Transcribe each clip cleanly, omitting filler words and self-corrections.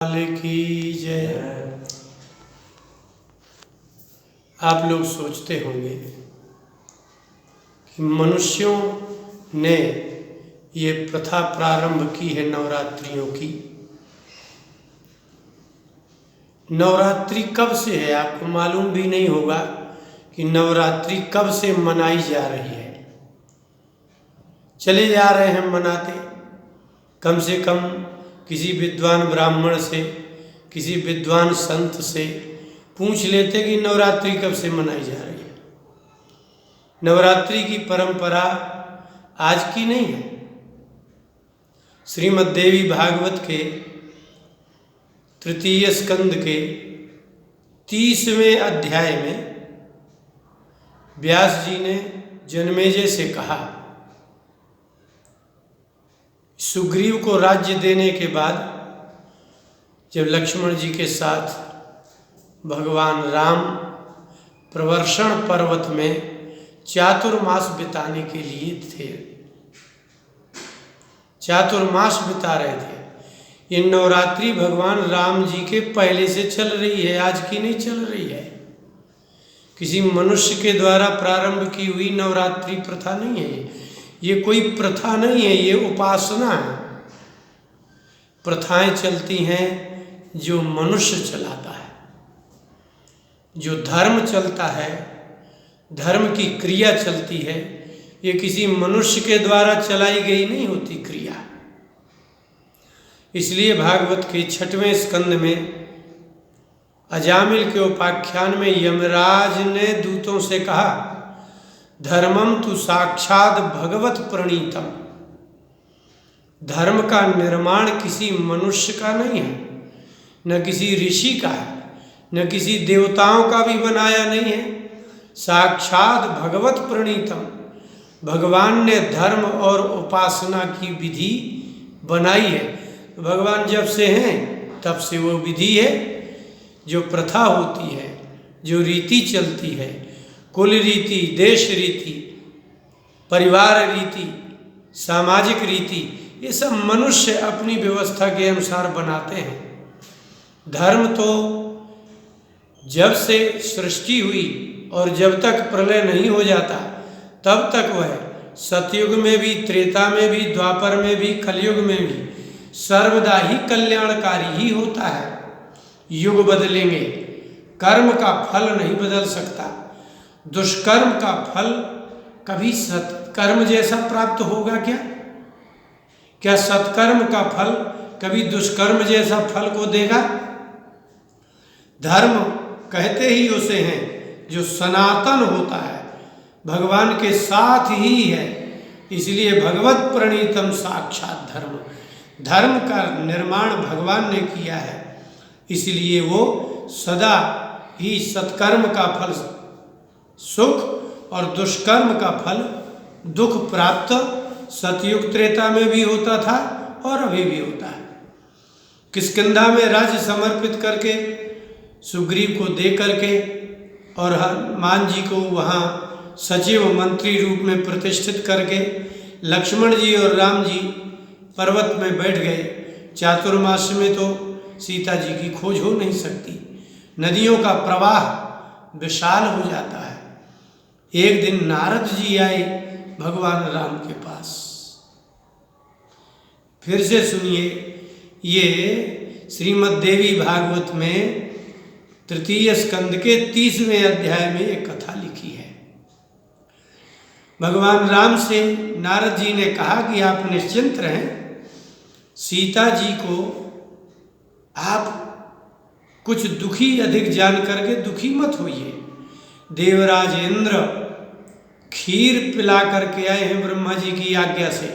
की जय। आप लोग सोचते होंगे कि मनुष्यों ने ये प्रथा प्रारंभ की है नवरात्रियों की। नवरात्रि कब से है आपको मालूम भी नहीं होगा कि नवरात्रि कब से मनाई जा रही है। चले जा रहे हैं मनाते, कम से कम किसी विद्वान ब्राह्मण से, किसी विद्वान संत से पूछ लेते कि नवरात्रि कब से मनाई जा रही है। नवरात्रि की परंपरा आज की नहीं है। श्रीमद् देवी भागवत के तृतीय स्कंद के 30वें अध्याय में व्यास जी ने जन्मेजय से कहा, सुग्रीव को राज्य देने के बाद जब लक्ष्मण जी के साथ भगवान राम प्रवर्षण पर्वत में चातुर्मास बिताने के लिए थे, चातुर्मास बिता रहे थे। ये नवरात्रि भगवान राम जी के पहले से चल रही है, आज की नहीं चल रही है। किसी मनुष्य के द्वारा प्रारंभ की हुई नवरात्रि प्रथा नहीं है। ये कोई प्रथा नहीं है, ये उपासना है। प्रथाएं चलती हैं जो मनुष्य चलाता है, जो धर्म चलता है, धर्म की क्रिया चलती है। ये किसी मनुष्य के द्वारा चलाई गई नहीं होती क्रिया। इसलिए भागवत के 6वें स्कंद में अजामिल के उपाख्यान में यमराज ने दूतों से कहा, धर्मम तु साक्षात भगवत प्रणीतम। धर्म का निर्माण किसी मनुष्य का नहीं है, न किसी ऋषि का है, न किसी देवताओं का भी बनाया नहीं है। साक्षात भगवत प्रणीतम, भगवान ने धर्म और उपासना की विधि बनाई है। भगवान जब से हैं तब से वो विधि है, जो प्रथा होती है, जो रीति चलती है, कुल रीति, देश रीति, परिवार रीति, सामाजिक रीति, ये सब मनुष्य अपनी व्यवस्था के अनुसार बनाते हैं। धर्म तो जब से सृष्टि हुई और जब तक प्रलय नहीं हो जाता तब तक वह सतयुग में भी, त्रेता में भी, द्वापर में भी, कलयुग में भी सर्वदा ही कल्याणकारी ही होता है। युग बदलेंगे, कर्म का फल नहीं बदल सकता। दुष्कर्म का फल कभी सत्कर्म जैसा प्राप्त होगा क्या? क्या सत्कर्म का फल कभी दुष्कर्म जैसा फल को देगा? धर्म कहते ही उसे हैं जो सनातन होता है, भगवान के साथ ही है। इसलिए भगवत प्रणीतम साक्षात धर्म, धर्म का निर्माण भगवान ने किया है। इसलिए वो सदा ही सत्कर्म का फल सुख और दुष्कर्म का फल दुख प्राप्त सतयुग त्रेता में भी होता था और अभी भी होता है। किष्किंधा में राज्य समर्पित करके सुग्रीव को दे करके और हनुमान जी को वहाँ सचिव मंत्री रूप में प्रतिष्ठित करके लक्ष्मण जी और राम जी पर्वत में बैठ गए। चातुर्मास में तो सीता जी की खोज हो नहीं सकती, नदियों का प्रवाह विशाल हो जाता है। एक दिन नारद जी आए भगवान राम के पास। फिर से सुनिए, ये श्रीमद् देवी भागवत में तृतीय स्कंद के 30वें अध्याय में एक कथा लिखी है। भगवान राम से नारद जी ने कहा कि आप निश्चिंत रहें, सीता जी को आप कुछ दुखी अधिक जान करके दुखी मत होइए। देवराज इंद्र खीर पिला करके आए हैं ब्रह्मा जी की आज्ञा से।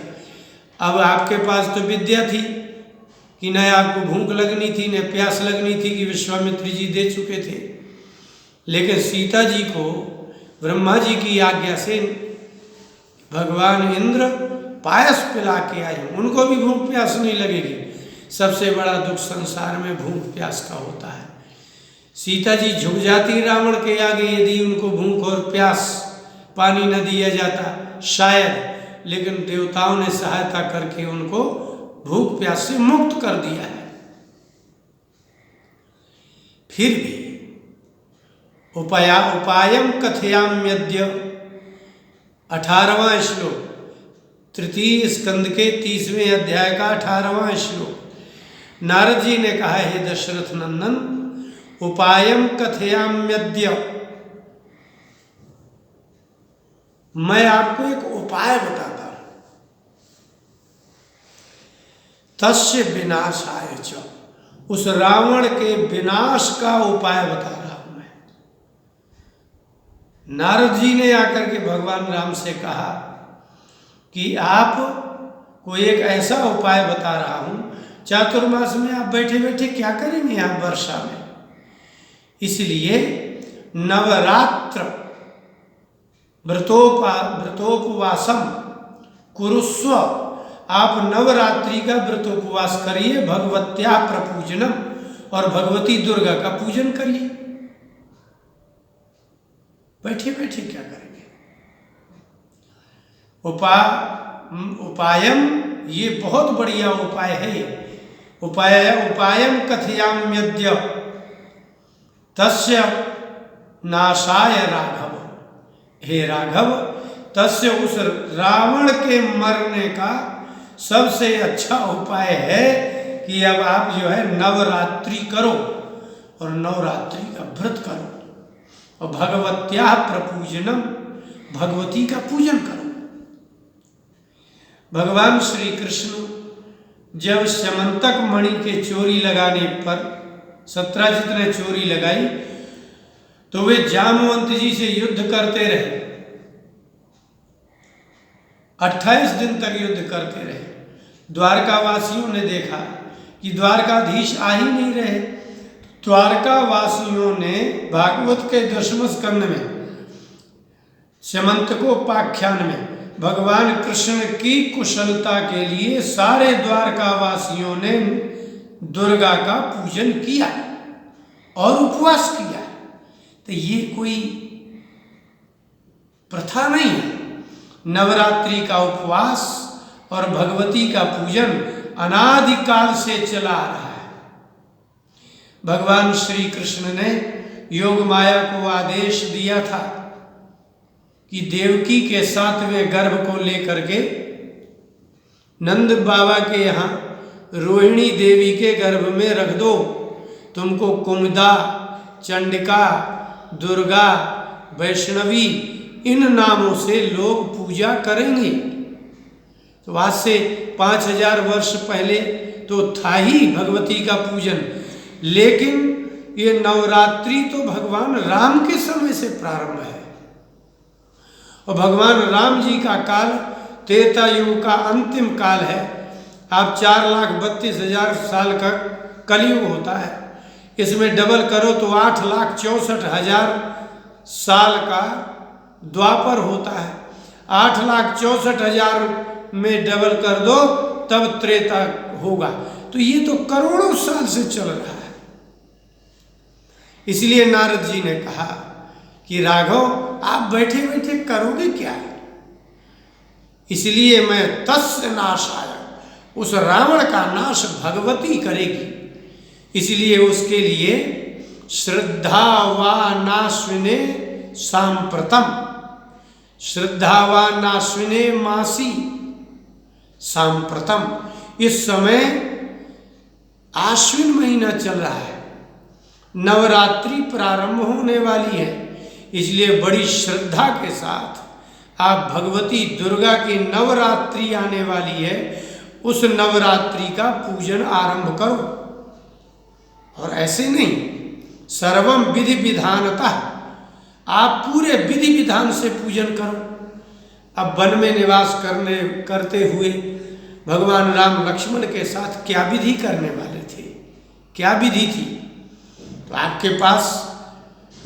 अब आपके पास तो विद्या थी कि न आपको भूख लगनी थी, न प्यास लगनी थी कि विश्वामित्र जी दे चुके थे। लेकिन सीता जी को ब्रह्मा जी की आज्ञा से भगवान इंद्र पायस पिला के आए हैं। उनको भी भूख प्यास नहीं लगेगी। सबसे बड़ा दुख संसार में भूख प्यास का होता है। सीता जी झुक जाती रावण के आगे यदि उनको भूख और प्यास पानी न दिया जाता शायद, लेकिन देवताओं ने सहायता करके उनको भूख प्यास से मुक्त कर दिया है। फिर भी उपायम कथयाम्यद्य 18वां श्लोक, तृतीय स्कंद के 30वें अध्याय का 18वां श्लोक। नारद जी ने कहा, हे दशरथ नंदन, उपायम कथयाम्यद्य, मैं आपको एक उपाय बताता हूं। तस्य विनाशाय च, उस रावण के विनाश का उपाय बता रहा हूं मैं। नारद जी ने आकर के भगवान राम से कहा कि आप को एक ऐसा उपाय बता रहा हूं, चातुर्मास में आप बैठे बैठे क्या करेंगे आप वर्षा में, इसलिए नवरात्र व्रतोपवासम कुरुस्व, आप नवरात्रि का व्रतोपवास करिए, भगवत्या प्रपूजनम, और भगवती दुर्गा का पूजन करिए। बैठे बैठे क्या करेंगे? उपायम, ये बहुत बढ़िया उपाय है। उपायम कथयाम्यद्य तस्य नाशाय राघव, हे राघव, तस्य, उस रावण के मरने का सबसे अच्छा उपाय है कि अब आप जो है नवरात्रि करो और नवरात्रि का व्रत करो और भगवत्या प्रपूजनम, भगवती का पूजन करो। भगवान श्री कृष्ण जब स्यमंतक मणि के चोरी लगाने पर सत्राजित ने चोरी लगाई तो वे जामवंत जी से युद्ध करते रहे, 28 दिन तक युद्ध करते रहे। द्वारकावासियों ने देखा कि द्वारकाधीश आ ही नहीं रहे। द्वारकावासियों ने भागवत के 10वें स्कंद में स्यमंतकोपाख्यान में भगवान कृष्ण की कुशलता के लिए सारे द्वारकावासियों ने दुर्गा का पूजन किया और उपवास किया। तो ये कोई प्रथा नहीं है। नवरात्रि का उपवास और भगवती का पूजन अनादिकाल से चला आ रहा है। भगवान श्री कृष्ण ने योग माया को आदेश दिया था कि देवकी के 7वें गर्भ को लेकर के नंद बाबा के यहाँ रोहिणी देवी के गर्भ में रख दो, तुमको कुमुदा, चंडिका, दुर्गा, वैष्णवी, इन नामों से लोग पूजा करेंगे। तो आज से 5000 वर्ष पहले तो था ही भगवती का पूजन, लेकिन ये नवरात्रि तो भगवान राम के समय से प्रारंभ है और भगवान राम जी का काल त्रेता युग का अंतिम काल है। आप 4,32,000 साल का कलयुग होता है, इसमें डबल करो तो 8,64,000 साल का द्वापर होता है। 8,64,000 में डबल कर दो तब त्रेता होगा। तो ये तो करोड़ों साल से चल रहा है। इसलिए नारद जी ने कहा कि राघव आप बैठे बैठे करोगे क्या? इसलिए मैं तस्य नाशाय, उस रावण का नाश भगवती करेगी। इसलिए उसके लिए श्रद्धावानाश्विने सांप्रतम, श्रद्धावानाश्विने मासी सांप्रतम, इस समय आश्विन महीना चल रहा है, नवरात्रि प्रारंभ होने वाली है। इसलिए बड़ी श्रद्धा के साथ आप भगवती दुर्गा की नवरात्रि आने वाली है, उस नवरात्रि का पूजन आरंभ करो। और ऐसे नहीं, सर्वम विधि विधानतः, आप पूरे विधि विधान से पूजन करो। अब वन में निवास करते हुए भगवान राम लक्ष्मण के साथ क्या विधि करने वाले थे, क्या विधि थी? तो आपके पास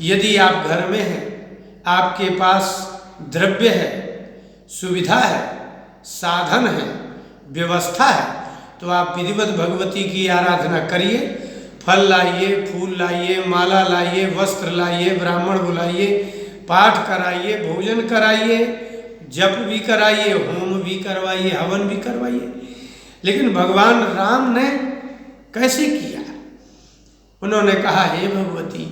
यदि आप घर में हैं, आपके पास द्रव्य है, सुविधा है, साधन है, व्यवस्था है, तो आप विधिवत भगवती की आराधना करिए। फल लाइए, फूल लाइए, माला लाइए, वस्त्र लाइए, ब्राह्मण बुलाइए, पाठ कराइए, भोजन कराइए, जप भी कराइए, होम भी करवाइए, हवन भी करवाइए। लेकिन भगवान राम ने कैसे किया? उन्होंने कहा, हे भगवती,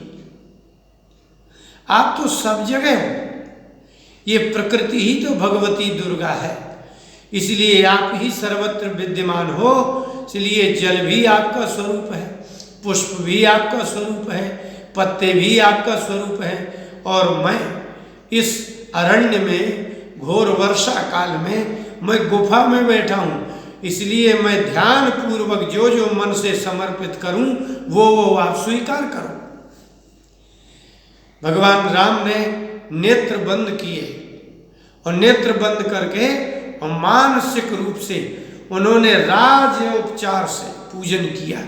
आप तो सब जगह हो, ये प्रकृति ही तो भगवती दुर्गा है, इसलिए आप ही सर्वत्र विद्यमान हो, इसलिए जल भी आपका स्वरूप है, पुष्प भी आपका स्वरूप है, पत्ते भी आपका स्वरूप है, और मैं इस अरण्य में घोर वर्षा काल में मैं गुफा में बैठा हूँ, इसलिए मैं ध्यान पूर्वक जो जो मन से समर्पित करूं वो आप स्वीकार करो। भगवान राम ने नेत्र बंद किए और नेत्र बंद करके और मानसिक रूप से उन्होंने राजोपचार से पूजन किया,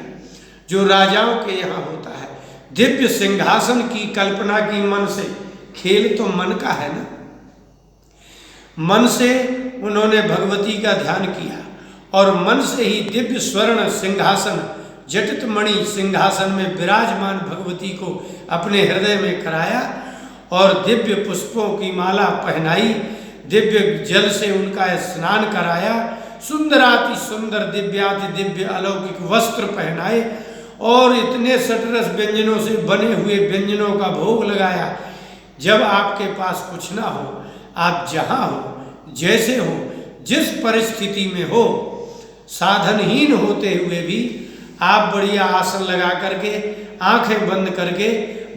जो राजाओं के यहाँ होता है। दिव्य सिंहासन की कल्पना की मन से, खेल तो मन का है ना। मन से उन्होंने भगवती का ध्यान किया और मन से ही दिव्य स्वर्ण सिंहासन, जटित मणि सिंहासन में विराजमान भगवती को अपने हृदय में कराया और दिव्य पुष्पों की माला पहनाई, दिव्य जल से उनका स्नान कराया, सुंदराति सुंदर दिव्याति दिव्य अलौकिक वस्त्र पहनाए और इतने सटरस व्यंजनों से बने हुए व्यंजनों का भोग लगाया। जब आपके पास कुछ ना हो, आप जहाँ हो, जैसे हो, जिस परिस्थिति में हो, साधनहीन होते हुए भी आप बढ़िया आसन लगा करके, आंखें बंद करके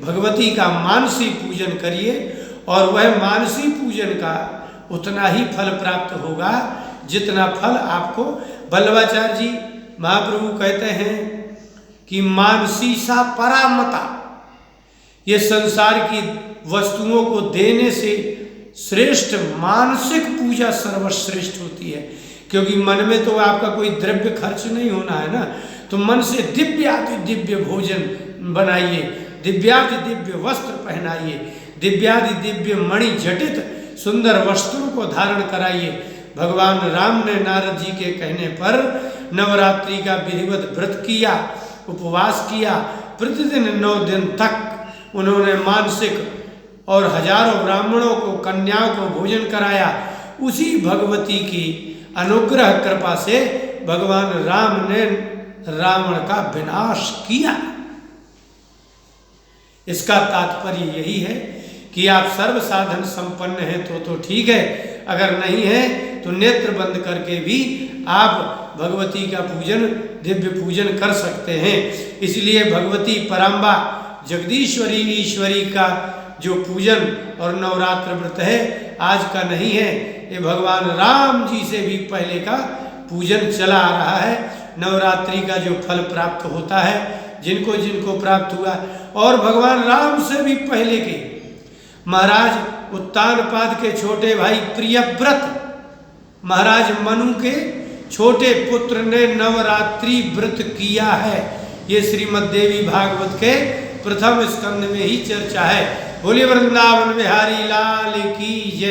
भगवती का मानसी पूजन करिए और वह मानसी पूजन का उतना ही फल प्राप्त होगा जितना फल आपको। वल्लभाचार्य जी महाप्रभु कहते हैं कि मानसी सा परामता, ये संसार की वस्तुओं को देने से श्रेष्ठ मानसिक पूजा सर्वश्रेष्ठ होती है, क्योंकि मन में तो आपका कोई द्रव्य खर्च नहीं होना है ना। तो मन से दिव्याति दिव्य भोजन बनाइए, दिव्याति दिव्य वस्त्र पहनाइए, दिव्याति दिव्य मणि जटित सुंदर वस्त्रों को धारण कराइए। भगवान राम ने नारद जी के कहने पर नवरात्रि का विधिवत व्रत किया, उपवास किया, प्रतिदिन 9 दिन तक उन्होंने मानसिक और हजारों ब्राह्मणों को, कन्याओं को भोजन कराया। उसी भगवती की अनुग्रह कृपा से भगवान राम ने रावण का विनाश किया। इसका तात्पर्य यही है कि आप सर्व साधन संपन्न हैं तो ठीक है, अगर नहीं है तो नेत्र बंद करके भी आप भगवती का पूजन, दिव्य पूजन कर सकते हैं। इसलिए भगवती पराम्बा जगदीश्वरी ईश्वरी का जो पूजन और नवरात्र व्रत है आज का नहीं है, ये भगवान राम जी से भी पहले का पूजन चला आ रहा है। नवरात्रि का जो फल प्राप्त होता है जिनको जिनको प्राप्त हुआ, और भगवान राम से भी पहले के महाराज उत्तानपाद के छोटे भाई प्रियव्रत, महाराज मनु के छोटे पुत्र ने नवरात्रि व्रत किया है। ये श्रीमद् देवी भागवत के प्रथम स्कंद में ही चर्चा है। बोलिए वृंदावन बिहारी लाल की जय।